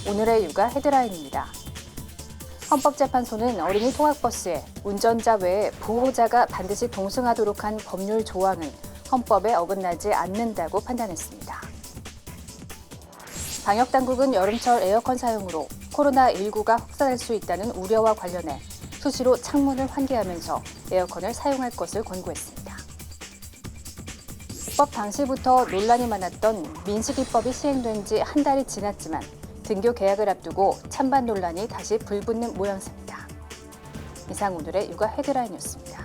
오늘의 육아 헤드라인입니다. 헌법재판소는 어린이 통학버스에 운전자 외에 보호자가 반드시 동승하도록 한 법률 조항은 헌법에 어긋나지 않는다고 판단했습니다. 방역당국은 여름철 에어컨 사용으로 코로나19가 확산할 수 있다는 우려와 관련해 수시로 창문을 환기하면서 에어컨을 사용할 것을 권고했습니다. 입법 당시부터 논란이 많았던 민식이법이 시행된 지 한 달이 지났지만 등교 개학을 앞두고 찬반 논란이 다시 불붙는 모양새입니다. 이상 오늘의 육아 헤드라인이었습니다.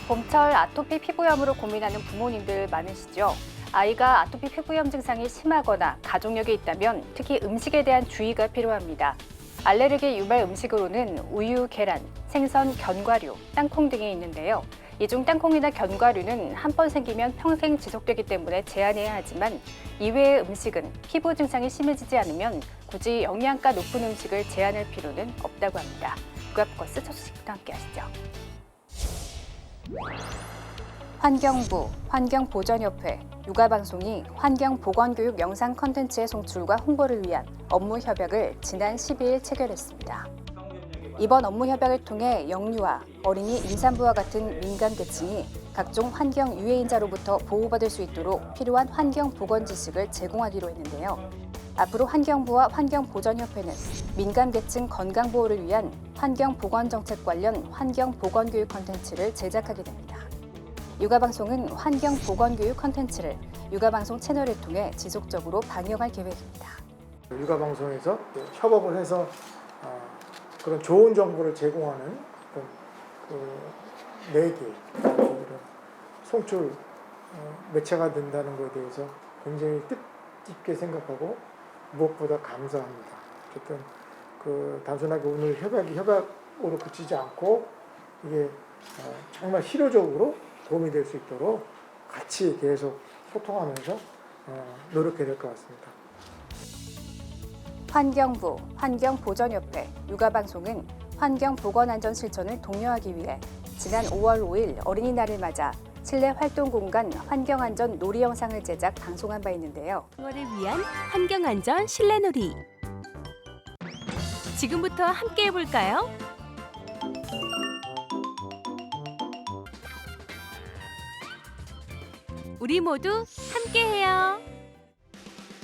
봄철 아토피 피부염으로 고민하는 부모님들 많으시죠? 아이가 아토피 피부염 증상이 심하거나 가족력이 있다면 특히 음식에 대한 주의가 필요합니다. 알레르기 유발 음식으로는 우유, 계란, 생선, 견과류, 땅콩 등이 있는데요. 이 중 땅콩이나 견과류는 한 번 생기면 평생 지속되기 때문에 제한해야 하지만 이외의 음식은 피부 증상이 심해지지 않으면 굳이 영양가 높은 음식을 제한할 필요는 없다고 합니다. 육아버스 첫 소식부터 함께 하시죠. 환경부, 환경보전협회, 육아방송이 환경보건교육 영상 콘텐츠의 송출과 홍보를 위한 업무 협약을 지난 12일 체결했습니다. 이번 업무 협약을 통해 영유아, 어린이, 임산부와 같은 민간 계층이 각종 환경 유해인자로부터 보호받을 수 있도록 필요한 환경 보건 지식을 제공하기로 했는데요. 앞으로 환경부와 환경보전협회는 민간 계층 건강 보호를 위한 환경 보건 정책 관련 환경 보건 교육 콘텐츠를 제작하게 됩니다. 육아방송은 환경 보건 교육 콘텐츠를 육아방송 채널을 통해 지속적으로 방영할 계획입니다. 육아방송에서 협업을 해서 그런 좋은 정보를 제공하는 매개, 송출 매체가 된다는 것에 대해서 굉장히 뜻깊게 생각하고 무엇보다 감사합니다. 어쨌든 단순하게 오늘 협약이 협약으로 그치지 않고 이게 정말 실효적으로 도움이 될 수 있도록 같이 계속 소통하면서 노력해야 될 것 같습니다. 환경부, 환경보전협회, 육아방송은 환경보건안전 실천을 독려하기 위해 지난 5월 5일 어린이날을 맞아 실내 활동공간 환경안전 놀이 영상을 제작 방송한 바 있는데요. 를 위한 환경안전 실내놀이. 지금부터 함께 해볼까요? 우리 모두 함께해요.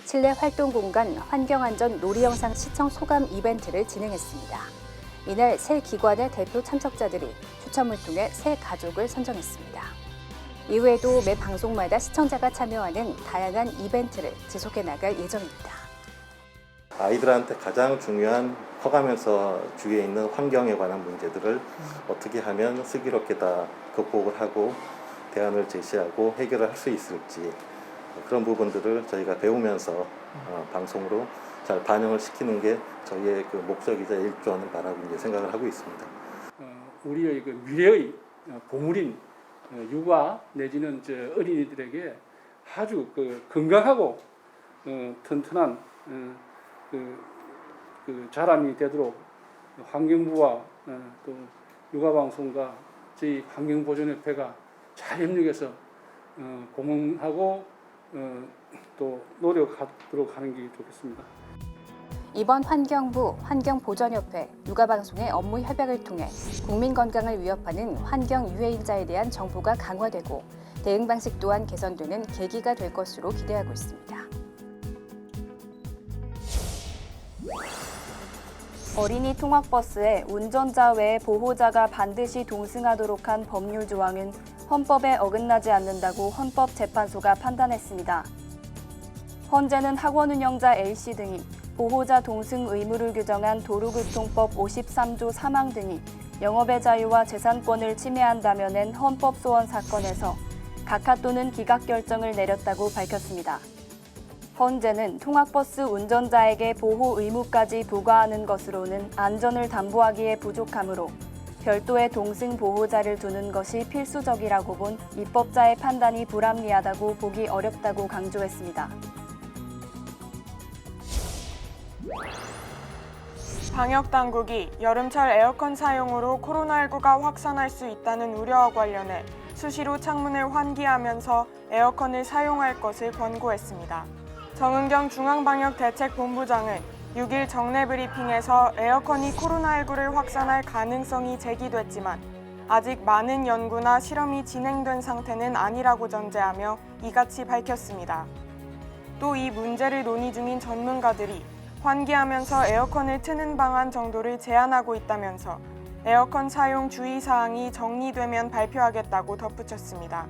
실내 활동공간 환경안전 놀이 영상 시청 소감 이벤트를 진행했습니다. 이날 새 기관의 대표 참석자들이 추첨을 통해 새 가족을 선정했습니다. 이후에도 매 방송마다 시청자가 참여하는 다양한 이벤트를 지속해 나갈 예정입니다. 아이들한테 가장 중요한 커가면서 주위에 있는 환경에 관한 문제들을 어떻게 하면 슬기롭게 다 극복을 하고 대안을 제시하고 해결을 할 수 있을지 그런 부분들을 저희가 배우면서 방송으로 잘 반영을 시키는 게 저희의 목적이자 일조하는 바라고 이제 생각을 하고 있습니다. 우리의 미래의 보물인 육아 내지는 어린이들에게 아주 건강하고 튼튼한 자람이 되도록 환경부와 또 육아방송과 저희 환경보전협회가 잘 협력해서 고문하고 또 노력하도록 하는 게 좋겠습니다. 이번 환경부, 환경보전협회, 육아방송의 업무 협약을 통해 국민 건강을 위협하는 환경 유해인자에 대한 정보가 강화되고 대응 방식 또한 개선되는 계기가 될 것으로 기대하고 있습니다. 어린이 통학버스에 운전자 외에 보호자가 반드시 동승하도록 한 법률 조항은 헌법에 어긋나지 않는다고 헌법재판소가 판단했습니다. 헌재는 학원 운영자 A씨 등이 보호자 동승 의무를 규정한 도로교통법 53조 3항 등이 영업의 자유와 재산권을 침해한다며 낸 헌법소원 사건에서 각하 또는 기각 결정을 내렸다고 밝혔습니다. 헌재는 통학버스 운전자에게 보호 의무까지 부과하는 것으로는 안전을 담보하기에 부족하므로 별도의 동승 보호자를 두는 것이 필수적이라고 본 입법자의 판단이 불합리하다고 보기 어렵다고 강조했습니다. 방역당국이 여름철 에어컨 사용으로 코로나19가 확산할 수 있다는 우려와 관련해 수시로 창문을 환기하면서 에어컨을 사용할 것을 권고했습니다. 정은경 중앙방역대책본부장은 6일 정례 브리핑에서 에어컨이 코로나19를 확산할 가능성이 제기됐지만 아직 많은 연구나 실험이 진행된 상태는 아니라고 전제하며 이같이 밝혔습니다. 또 이 문제를 논의 중인 전문가들이 환기하면서 에어컨을 트는 방안 정도를 제한하고 있다면서 에어컨 사용 주의사항이 정리되면 발표하겠다고 덧붙였습니다.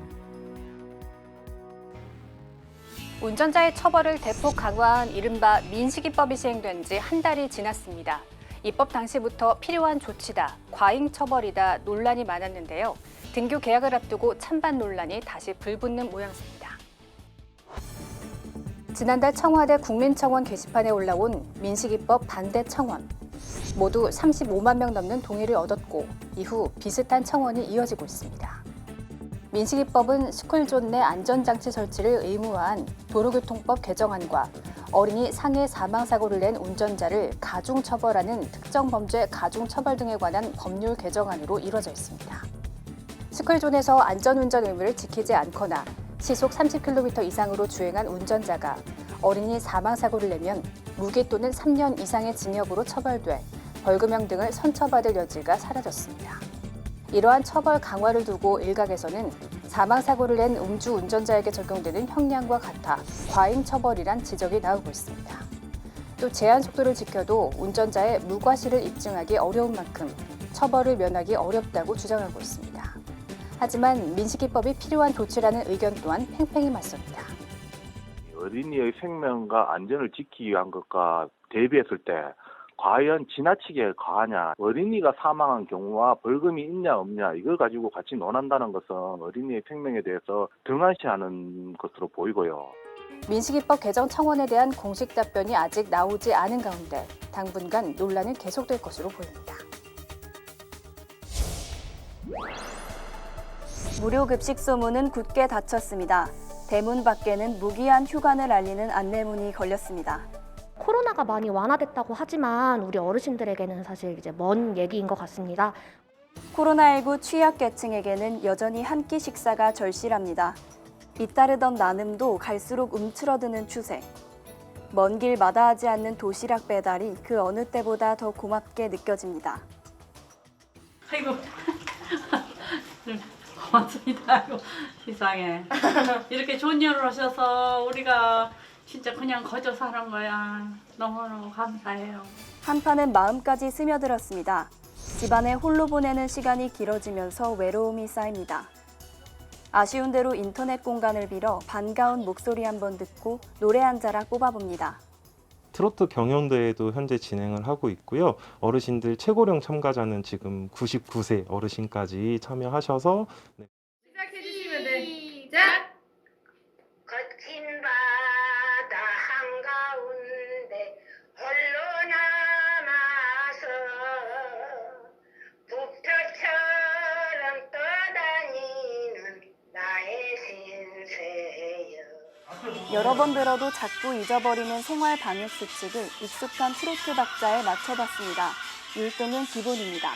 운전자의 처벌을 대폭 강화한 이른바 민식이법이 시행된 지 한 달이 지났습니다. 입법 당시부터 필요한 조치다, 과잉 처벌이다 논란이 많았는데요. 등교 개학을 앞두고 찬반 논란이 다시 불붙는 모양새입니다. 지난달 청와대 국민청원 게시판에 올라온 민식이법 반대 청원. 모두 35만 명 넘는 동의를 얻었고 이후 비슷한 청원이 이어지고 있습니다. 민식이법은 스쿨존 내 안전장치 설치를 의무화한 도로교통법 개정안과 어린이 상해 사망사고를 낸 운전자를 가중처벌하는 특정 범죄 가중처벌 등에 관한 법률 개정안으로 이루어져 있습니다. 스쿨존에서 안전운전 의무를 지키지 않거나 시속 30km 이상으로 주행한 운전자가 어린이 사망사고를 내면 무기 또는 3년 이상의 징역으로 처벌돼 벌금형 등을 선처받을 여지가 사라졌습니다. 이러한 처벌 강화를 두고 일각에서는 사망사고를 낸 음주 운전자에게 적용되는 형량과 같아 과잉 처벌이란 지적이 나오고 있습니다. 또 제한 속도를 지켜도 운전자의 무과실을 입증하기 어려운 만큼 처벌을 면하기 어렵다고 주장하고 있습니다. 하지만 민식이법이 필요한 조치라는 의견 또한 팽팽히 맞섭니다. 어린이의 생명과 안전을 지키기 위한 것과 대비했을 때 과연 지나치게 과하냐, 어린이가 사망한 경우와 벌금이 있냐 없냐 이걸 가지고 같이 논한다는 것은 어린이의 생명에 대해서 등한시하는 것으로 보이고요. 민식이법 개정 청원에 대한 공식 답변이 아직 나오지 않은 가운데 당분간 논란은 계속될 것으로 보입니다. 무료 급식 소문은 굳게 닫혔습니다. 대문 밖에는 무기한 휴관을 알리는 안내문이 걸렸습니다. 코로나가 많이 완화됐다고 하지만 우리 어르신들에게는 사실 이제 먼 얘기인 것 같습니다. 코로나19 취약계층에게는 여전히 한 끼 식사가 절실합니다. 잇따르던 나눔도 갈수록 움츠러드는 추세. 먼 길 마다하지 않는 도시락 배달이 그 어느 때보다 더 고맙게 느껴집니다. 아이고 고맙습니다. 아이고 세상에 이렇게 좋은 일을 오셔서 우리가 진짜 그냥 거저 사는 거야. 너무너무 감사해요. 한판은 마음까지 스며들었습니다. 집안에 홀로 보내는 시간이 길어지면서 외로움이 쌓입니다. 아쉬운 대로 인터넷 공간을 빌어 반가운 목소리 한번 듣고 노래 한 자락 뽑아봅니다. 트로트 경연대회도 현재 진행을 하고 있고요. 어르신들 최고령 참가자는 지금 99세 어르신까지 참여하셔서 시작해 주시면 돼. 시작! 거친 바다 한가운데 홀로 남아서 부표처럼 떠다니는 나의 신세여. 여러 번 들어도 자꾸 잊어버리는 생활 방역 수칙을 익숙한 트로트 박자에 맞춰봤습니다. 율동은 기본입니다.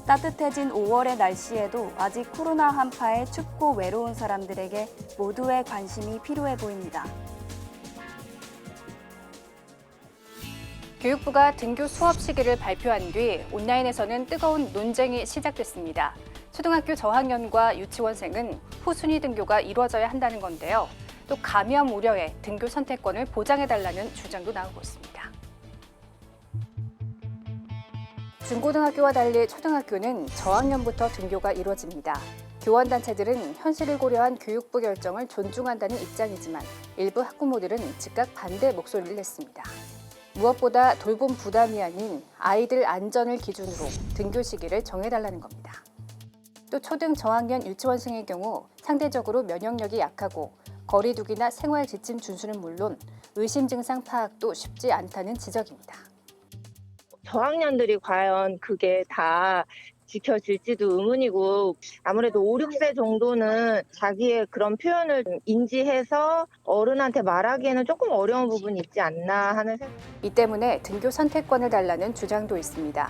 따뜻해진 5월의 날씨에도 아직 코로나 한파에 춥고 외로운 사람들에게 모두의 관심이 필요해 보입니다. 교육부가 등교 수업 시기를 발표한 뒤 온라인에서는 뜨거운 논쟁이 시작됐습니다. 초등학교 저학년과 유치원생은 후순위 등교가 이루어져야 한다는 건데요. 또 감염 우려에 등교 선택권을 보장해달라는 주장도 나오고 있습니다. 중고등학교와 달리 초등학교는 저학년부터 등교가 이루어집니다. 교원단체들은 현실을 고려한 교육부 결정을 존중한다는 입장이지만 일부 학부모들은 즉각 반대 목소리를 냈습니다. 무엇보다 돌봄 부담이 아닌 아이들 안전을 기준으로 등교 시기를 정해달라는 겁니다. 또 초등 저학년 유치원생의 경우 상대적으로 면역력이 약하고 거리두기나 생활 지침 준수는 물론 의심 증상 파악도 쉽지 않다는 지적입니다. 저학년들이 과연 그게 다 지켜질지도 의문이고 아무래도 5, 6세 정도는 자기의 그런 표현을 인지해서 어른한테 말하기에는 조금 어려운 부분이 있지 않나 하는 생각. 이 때문에 등교 선택권을 달라는 주장도 있습니다.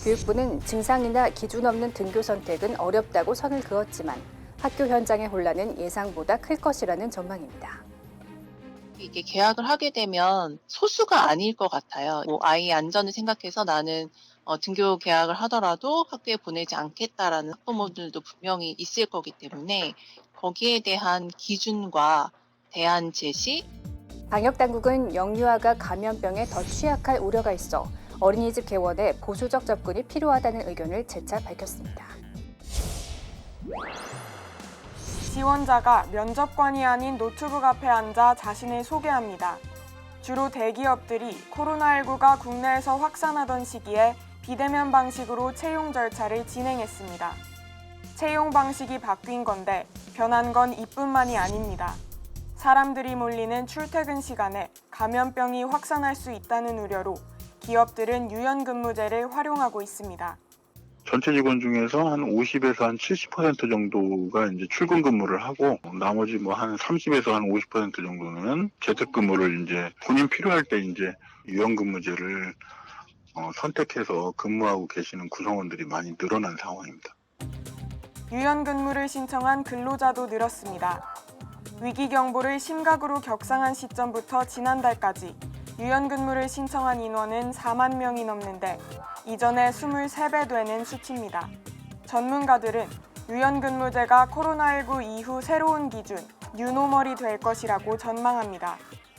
교육부는 증상이나 기준 없는 등교 선택은 어렵다고 선을 그었지만 학교 현장의 혼란은 예상보다 클 것이라는 전망입니다. 이게 개학을 하게 되면 소수가 아닐 것 같아요. 아이의 안전을 생각해서 나는 등교 개학을 하더라도 학교에 보내지 않겠다라는 학부모들도 분명히 있을 거기 때문에 거기에 대한 기준과 대안 제시. 방역당국은 영유아가 감염병에 더 취약할 우려가 있어 어린이집 개원에 보수적 접근이 필요하다는 의견을 재차 밝혔습니다. 지원자가 면접관이 아닌 노트북 앞에 앉아 자신을 소개합니다. 주로 대기업들이 코로나19가 국내에서 확산하던 시기에 비대면 방식으로 채용 절차를 진행했습니다. 채용 방식이 바뀐 건데 변한 건 이뿐만이 아닙니다. 사람들이 몰리는 출퇴근 시간에 감염병이 확산할 수 있다는 우려로 기업들은 유연근무제를 활용하고 있습니다. 전체 직원 중에서 한 50에서 한 70% 정도가 이제 출근 근무를 하고 나머지 뭐 한 30에서 한 50% 정도는 재택근무를 이제 본인 필요할 때 이제 유연근무제를 선택해서 근무하고 계시는 구성원들이 많이 늘어난 상황입니다. 유연근무를 신청한 근로자도 늘었습니다. 위기 경보를 심각으로 격상한 시점부터 지난달까지 유연근무를 신청한 인원은 4만 명이 넘는데 이전의 23배 되는 수치입니다. 전문가들은 유연근무제가 코로나19 이후 새로운 기준, 뉴노멀이 될 것이라고 전망합니다.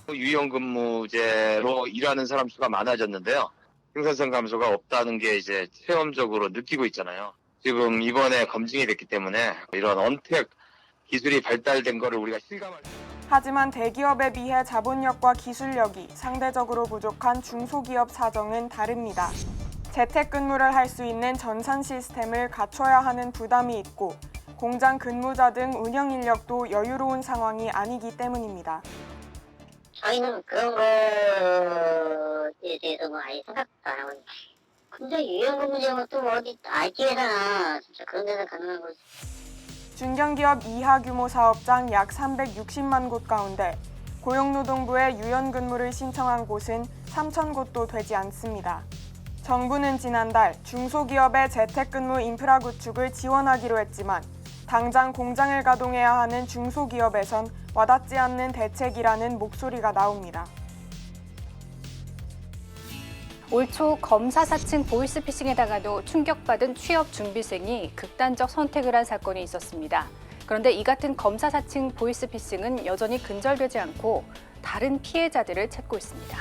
유연근무제로 일하는 사람 수가 많아졌는데요. 생산성 감소가 없다는 게 이제 체험적으로 느끼고 있잖아요. 지금 이번에 검증이 됐기 때문에 이런 언택 기술이 발달된 거를 우리가 실감할 수 있습니다. 하지만 대기업에 비해 자본력과 기술력이 상대적으로 부족한 중소기업 사정은 다릅니다. 재택근무를 할 수 있는 전산 시스템을 갖춰야 하는 부담이 있고 공장 근무자 등 운영 인력도 여유로운 상황이 아니기 때문입니다. 저희는 그런 거에 대해서 아예 생각도 안 하고 있는데 근데 유연근무제가 또 어디 IT 회사나 진짜 그런 데서 가능한 거지. 중견기업 이하 규모 사업장 약 360만 곳 가운데 고용노동부에 유연근무를 신청한 곳은 3천 곳도 되지 않습니다. 정부는 지난달 중소기업의 재택근무 인프라 구축을 지원하기로 했지만 당장 공장을 가동해야 하는 중소기업에선 와닿지 않는 대책이라는 목소리가 나옵니다. 올 초 검사 사칭 보이스피싱에 당하도 충격받은 취업 준비생이 극단적 선택을 한 사건이 있었습니다. 그런데 이 같은 검사 사칭 보이스피싱은 여전히 근절되지 않고 다른 피해자들을 찾고 있습니다.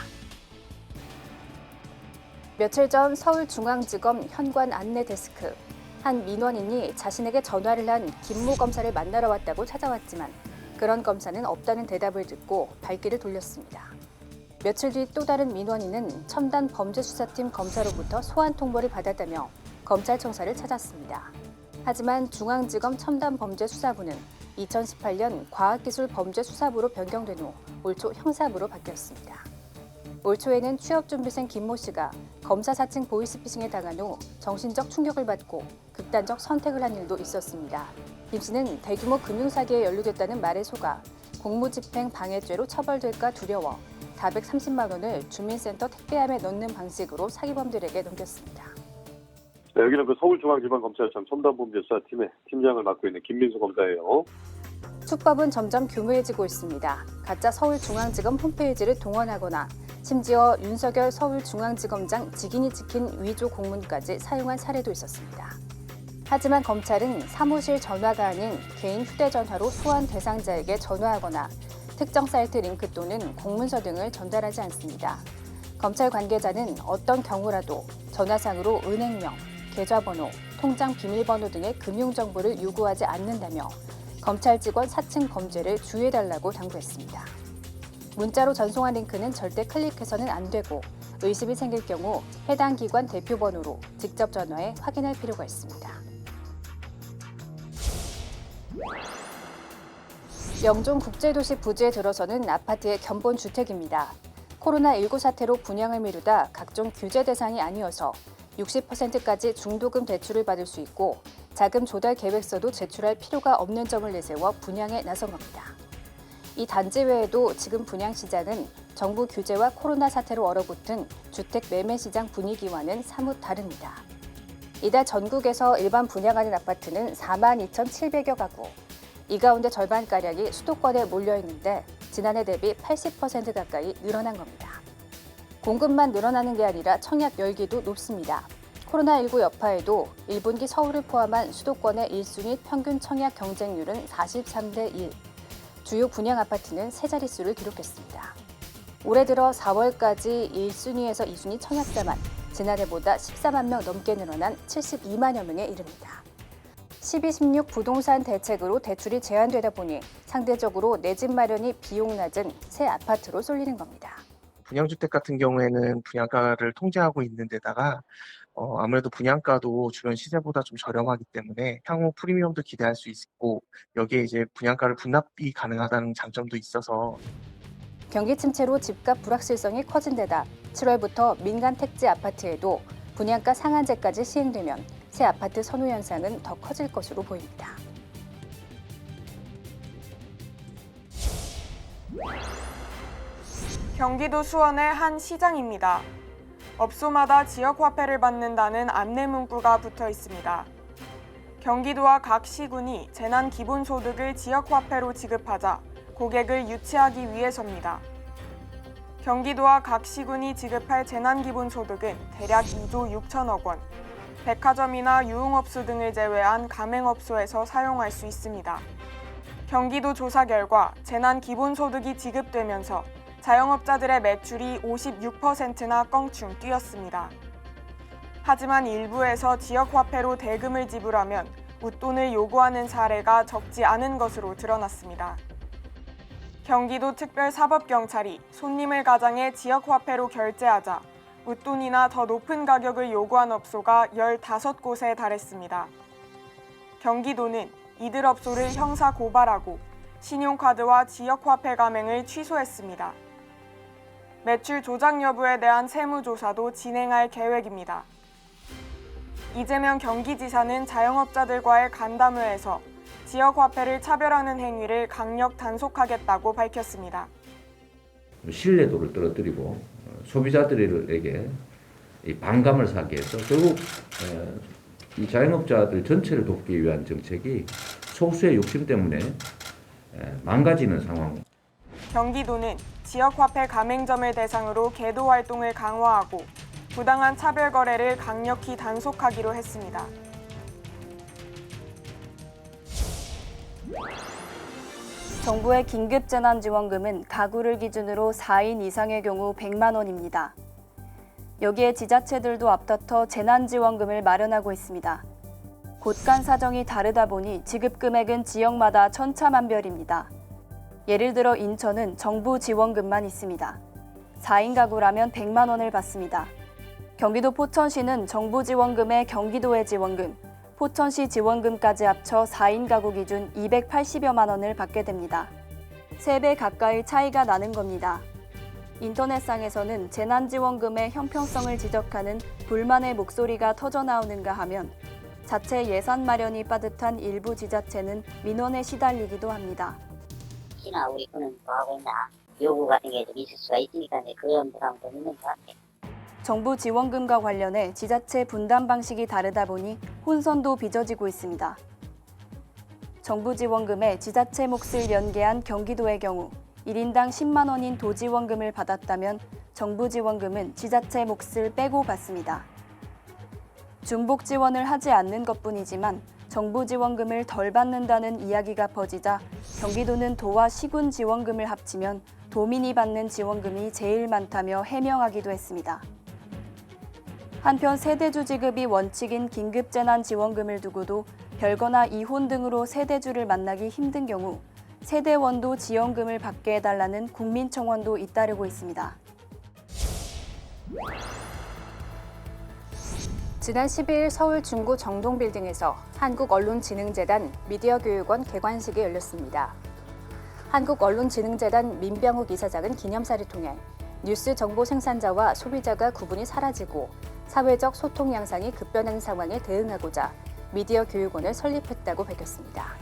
며칠 전 서울중앙지검 현관 안내 데스크. 한 민원인이 자신에게 전화를 한 김모 검사를 만나러 왔다고 찾아왔지만 그런 검사는 없다는 대답을 듣고 발길을 돌렸습니다. 며칠 뒤 또 다른 민원인은 첨단 범죄수사팀 검사로부터 소환 통보를 받았다며 검찰청사를 찾았습니다. 하지만 중앙지검 첨단범죄수사부는 2018년 과학기술범죄수사부로 변경된 후 올 초 형사부로 바뀌었습니다. 올 초에는 취업준비생 김모 씨가 검사 사칭 보이스피싱에 당한 후 정신적 충격을 받고 극단적 선택을 한 일도 있었습니다. 김 씨는 대규모 금융사기에 연루됐다는 말에 속아 공무집행 방해죄로 처벌될까 두려워 430만 원을 주민센터 택배함에 넣는 방식으로 사기범들에게 넘겼습니다. 네, 여기는 그 서울중앙지방검찰청 첨단범죄수사팀의 팀장을 맡고 있는 김민수 검사예요. 수법은 점점 교묘해지고 있습니다. 가짜 서울중앙지검 홈페이지를 동원하거나 심지어 윤석열 서울중앙지검장 직인이 찍힌 위조 공문까지 사용한 사례도 있었습니다. 하지만 검찰은 사무실 전화가 아닌 개인 휴대전화로 소환 대상자에게 전화하거나 특정 사이트 링크 또는 공문서 등을 전달하지 않습니다. 검찰 관계자는 어떤 경우라도 전화상으로 은행명, 계좌번호, 통장 비밀번호 등의 금융정보를 요구하지 않는다며 검찰 직원 사칭 범죄를 주의해달라고 당부했습니다. 문자로 전송한 링크는 절대 클릭해서는 안 되고 의심이 생길 경우 해당 기관 대표 번호로 직접 전화해 확인할 필요가 있습니다. 영종 국제도시 부지에 들어서는 아파트의 견본주택입니다. 코로나19 사태로 분양을 미루다 각종 규제 대상이 아니어서 60%까지 중도금 대출을 받을 수 있고 자금 조달 계획서도 제출할 필요가 없는 점을 내세워 분양에 나선 겁니다. 이 단지 외에도 지금 분양 시장은 정부 규제와 코로나 사태로 얼어붙은 주택 매매 시장 분위기와는 사뭇 다릅니다. 이달 전국에서 일반 분양하는 아파트는 42,700여 가구, 이 가운데 절반가량이 수도권에 몰려 있는데 지난해 대비 80% 가까이 늘어난 겁니다. 공급만 늘어나는 게 아니라 청약 열기도 높습니다. 코로나19 여파에도 1분기 서울을 포함한 수도권의 1순위 평균 청약 경쟁률은 43대 1. 주요 분양 아파트는 세 자릿수를 기록했습니다. 올해 들어 4월까지 1순위에서 2순위 청약자만 지난해보다 14만 명 넘게 늘어난 72만여 명에 이릅니다. 1216 부동산 대책으로 대출이 제한되다 보니 상대적으로 내 집 마련이 비용 낮은 새 아파트로 쏠리는 겁니다. 분양주택 같은 경우에는 분양가를 통제하고 있는 데다가 아무래도 분양가도 주변 시세보다 좀 저렴하기 때문에 향후 프리미엄도 기대할 수 있고 여기에 이제 분양가를 분납이 가능하다는 장점도 있어서 경기 침체로 집값 불확실성이 커진 데다 7월부터 민간 택지 아파트에도 분양가 상한제까지 시행되면 새 아파트 선호 현상은 더 커질 것으로 보입니다. 경기도 수원의 한 시장입니다. 업소마다 지역화폐를 받는다는 안내 문구가 붙어 있습니다. 경기도와 각 시군이 재난기본소득을 지역화폐로 지급하자 고객을 유치하기 위해서입니다. 경기도와 각 시군이 지급할 재난기본소득은 대략 2조 6천억 원, 백화점이나 유흥업소 등을 제외한 가맹업소에서 사용할 수 있습니다. 경기도 조사 결과 재난기본소득이 지급되면서 자영업자들의 매출이 56%나 껑충 뛰었습니다. 하지만 일부에서 지역화폐로 대금을 지불하면 웃돈을 요구하는 사례가 적지 않은 것으로 드러났습니다. 경기도 특별사법경찰이 손님을 가장해 지역화폐로 결제하자 웃돈이나 더 높은 가격을 요구한 업소가 15곳에 달했습니다. 경기도는 이들 업소를 형사 고발하고 신용카드와 지역화폐 가맹을 취소했습니다. 매출 조작 여부에 대한 세무조사도 진행할 계획입니다. 이재명 경기지사는 자영업자들과의 간담회에서 지역화폐를 차별하는 행위를 강력 단속하겠다고 밝혔습니다. 신뢰도를 떨어뜨리고 소비자들에게 이 반감을 사게 해서 결국 이 자영업자들 전체를 돕기 위한 정책이 소수의 욕심 때문에 망가지는 상황. 경기도는 지역화폐 가맹점을 대상으로 계도 활동을 강화하고 부당한 차별 거래를 강력히 단속하기로 했습니다. 정부의 긴급재난지원금은 가구를 기준으로 4인 이상의 경우 100만 원입니다. 여기에 지자체들도 앞다퉈 재난지원금을 마련하고 있습니다. 곳간 사정이 다르다 보니 지급 금액은 지역마다 천차만별입니다. 예를 들어 인천은 정부 지원금만 있습니다. 4인 가구라면 100만 원을 받습니다. 경기도 포천시는 정부 지원금에 경기도의 지원금, 포천시 지원금까지 합쳐 4인 가구 기준 280여만 원을 받게 됩니다. 3배 가까이 차이가 나는 겁니다. 인터넷상에서는 재난지원금의 형평성을 지적하는 불만의 목소리가 터져나오는가 하면 자체 예산 마련이 빠듯한 일부 지자체는 민원에 시달리기도 합니다. 혹시나 우리 거는 뭐 하고 있나 요구 같은 게 좀 있을 수가 있으니까 그런 부담도 있는 것 같아요. 정부 지원금과 관련해 지자체 분담 방식이 다르다 보니 혼선도 빚어지고 있습니다. 정부 지원금에 지자체 몫을 연계한 경기도의 경우 1인당 10만 원인 도지원금을 받았다면 정부 지원금은 지자체 몫을 빼고 받습니다. 중복 지원을 하지 않는 것뿐이지만 정부 지원금을 덜 받는다는 이야기가 퍼지자 경기도는 도와 시군 지원금을 합치면 도민이 받는 지원금이 제일 많다며 해명하기도 했습니다. 한편 세대주 지급이 원칙인 긴급재난지원금을 두고도 별거나 이혼 등으로 세대주를 만나기 힘든 경우 세대원도 지원금을 받게 해달라는 국민청원도 잇따르고 있습니다. 지난 12일 서울 중구 정동빌딩에서 한국언론진흥재단 미디어교육원 개관식이 열렸습니다. 한국언론진흥재단 민병욱 이사장은 기념사를 통해 뉴스 정보 생산자와 소비자가 구분이 사라지고 사회적 소통 양상이 급변하는 상황에 대응하고자 미디어 교육원을 설립했다고 밝혔습니다.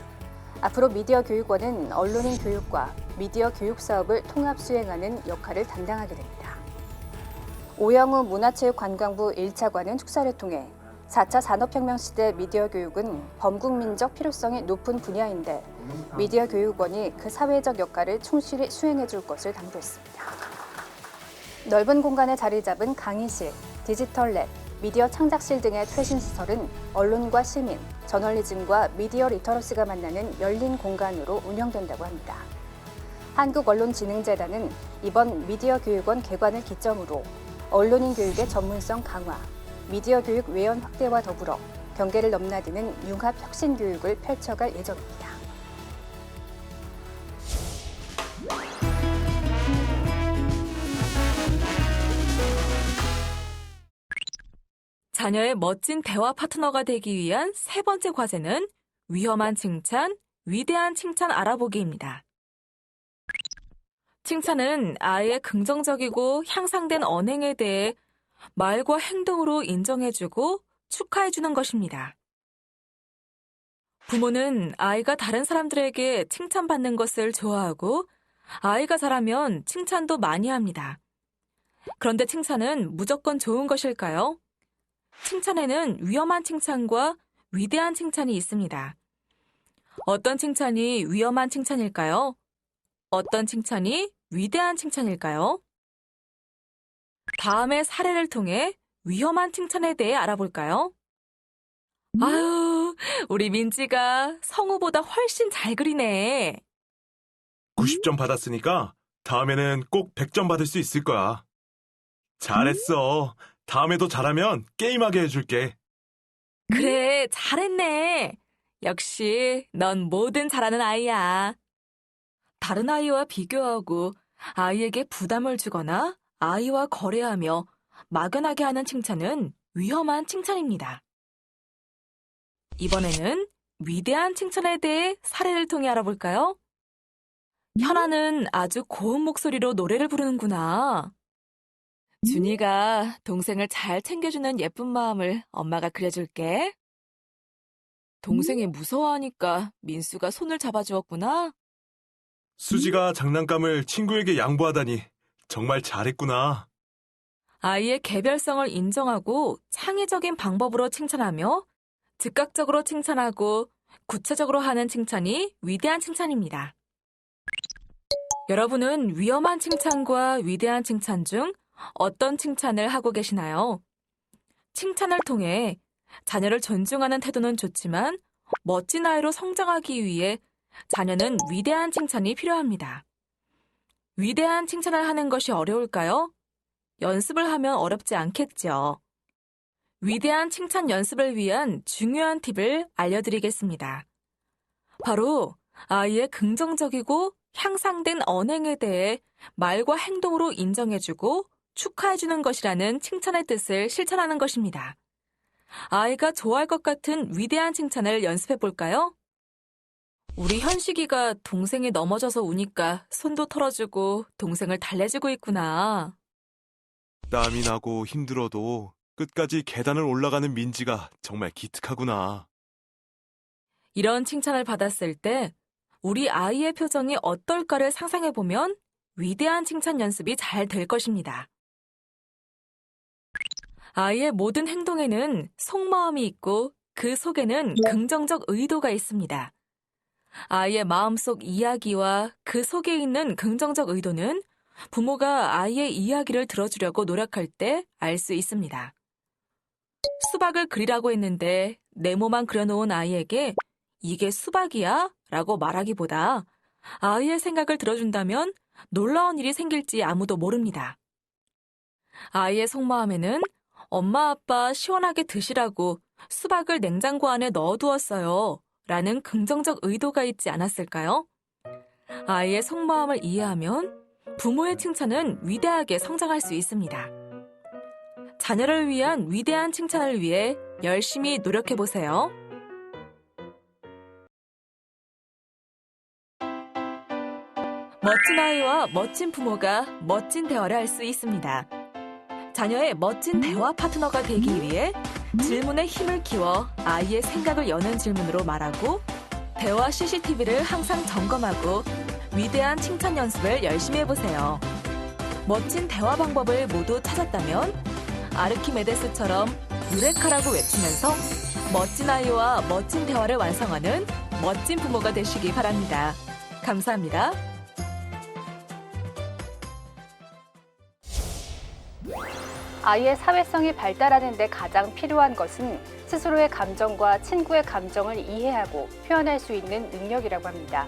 앞으로 미디어 교육원은 언론인 교육과 미디어 교육 사업을 통합 수행하는 역할을 담당하게 됩니다. 오영우 문화체육관광부 1차관은 축사를 통해 4차 산업혁명 시대 미디어 교육은 범국민적 필요성이 높은 분야인데 미디어 교육원이 그 사회적 역할을 충실히 수행해 줄 것을 당부했습니다. 넓은 공간에 자리 잡은 강의실, 디지털 랩, 미디어 창작실 등의 최신 시설은 언론과 시민, 저널리즘과 미디어 리터러시가 만나는 열린 공간으로 운영된다고 합니다. 한국언론진흥재단은 이번 미디어 교육원 개관을 기점으로 언론인 교육의 전문성 강화, 미디어 교육 외연 확대와 더불어 경계를 넘나드는 융합 혁신 교육을 펼쳐갈 예정입니다. 자녀의 멋진 대화 파트너가 되기 위한 세 번째 과제는 위험한 칭찬, 위대한 칭찬 알아보기입니다. 칭찬은 아이의 긍정적이고 향상된 언행에 대해 말과 행동으로 인정해주고 축하해주는 것입니다. 부모는 아이가 다른 사람들에게 칭찬받는 것을 좋아하고 아이가 잘하면 칭찬도 많이 합니다. 그런데 칭찬은 무조건 좋은 것일까요? 칭찬에는 위험한 칭찬과 위대한 칭찬이 있습니다. 어떤 칭찬이 위험한 칭찬일까요? 어떤 칭찬이 위대한 칭찬일까요? 다음의 사례를 통해 위험한 칭찬에 대해 알아볼까요? 아유, 우리 민지가 성우보다 훨씬 잘 그리네. 90점 받았으니까 다음에는 꼭 100점 받을 수 있을 거야. 잘했어. 다음에도 잘하면 게임하게 해줄게. 그래, 잘했네. 역시 넌 뭐든 잘하는 아이야. 다른 아이와 비교하고 아이에게 부담을 주거나 아이와 거래하며 막연하게 하는 칭찬은 위험한 칭찬입니다. 이번에는 위대한 칭찬에 대해 사례를 통해 알아볼까요? 현아는 아주 고운 목소리로 노래를 부르는구나. 준이가 동생을 잘 챙겨주는 예쁜 마음을 엄마가 그려줄게. 동생이 무서워하니까 민수가 손을 잡아주었구나. 수지가 장난감을 친구에게 양보하다니 정말 잘했구나. 아이의 개별성을 인정하고 창의적인 방법으로 칭찬하며 즉각적으로 칭찬하고 구체적으로 하는 칭찬이 위대한 칭찬입니다. 여러분은 위험한 칭찬과 위대한 칭찬 중 어떤 칭찬을 하고 계시나요? 칭찬을 통해 자녀를 존중하는 태도는 좋지만 멋진 아이로 성장하기 위해 자녀는 위대한 칭찬이 필요합니다. 위대한 칭찬을 하는 것이 어려울까요? 연습을 하면 어렵지 않겠죠. 위대한 칭찬 연습을 위한 중요한 팁을 알려드리겠습니다. 바로 아이의 긍정적이고 향상된 언행에 대해 말과 행동으로 인정해주고 축하해주는 것이라는 칭찬의 뜻을 실천하는 것입니다. 아이가 좋아할 것 같은 위대한 칭찬을 연습해볼까요? 우리 현식이가 동생이 넘어져서 우니까 손도 털어주고 동생을 달래주고 있구나. 땀이 나고 힘들어도 끝까지 계단을 올라가는 민지가 정말 기특하구나. 이런 칭찬을 받았을 때 우리 아이의 표정이 어떨까를 상상해보면 위대한 칭찬 연습이 잘 될 것입니다. 아이의 모든 행동에는 속마음이 있고 그 속에는 긍정적 의도가 있습니다. 아이의 마음속 이야기와 그 속에 있는 긍정적 의도는 부모가 아이의 이야기를 들어주려고 노력할 때 알 수 있습니다. 수박을 그리라고 했는데 네모만 그려놓은 아이에게 이게 수박이야? 라고 말하기보다 아이의 생각을 들어준다면 놀라운 일이 생길지 아무도 모릅니다. 아이의 속마음에는 엄마 아빠 시원하게 드시라고 수박을 냉장고 안에 넣어두었어요. 라는 긍정적 의도가 있지 않았을까요? 아이의 속마음을 이해하면 부모의 칭찬은 위대하게 성장할 수 있습니다. 자녀를 위한 위대한 칭찬을 위해 열심히 노력해보세요. 멋진 아이와 멋진 부모가 멋진 대화를 할 수 있습니다. 자녀의 멋진 대화 파트너가 되기 위해 질문의 힘을 키워 아이의 생각을 여는 질문으로 말하고 대화 CCTV를 항상 점검하고 위대한 칭찬 연습을 열심히 해보세요. 멋진 대화 방법을 모두 찾았다면 아르키메데스처럼 유레카라고 외치면서 멋진 아이와 멋진 대화를 완성하는 멋진 부모가 되시기 바랍니다. 감사합니다. 아이의 사회성이 발달하는 데 가장 필요한 것은 스스로의 감정과 친구의 감정을 이해하고 표현할 수 있는 능력이라고 합니다.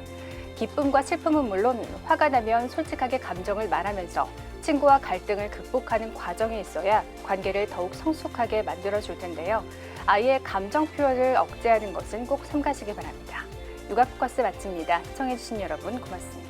기쁨과 슬픔은 물론 화가 나면 솔직하게 감정을 말하면서 친구와 갈등을 극복하는 과정이 있어야 관계를 더욱 성숙하게 만들어줄 텐데요. 아이의 감정 표현을 억제하는 것은 꼭 삼가시기 바랍니다. 육아 포커스 마칩니다. 시청해주신 여러분 고맙습니다.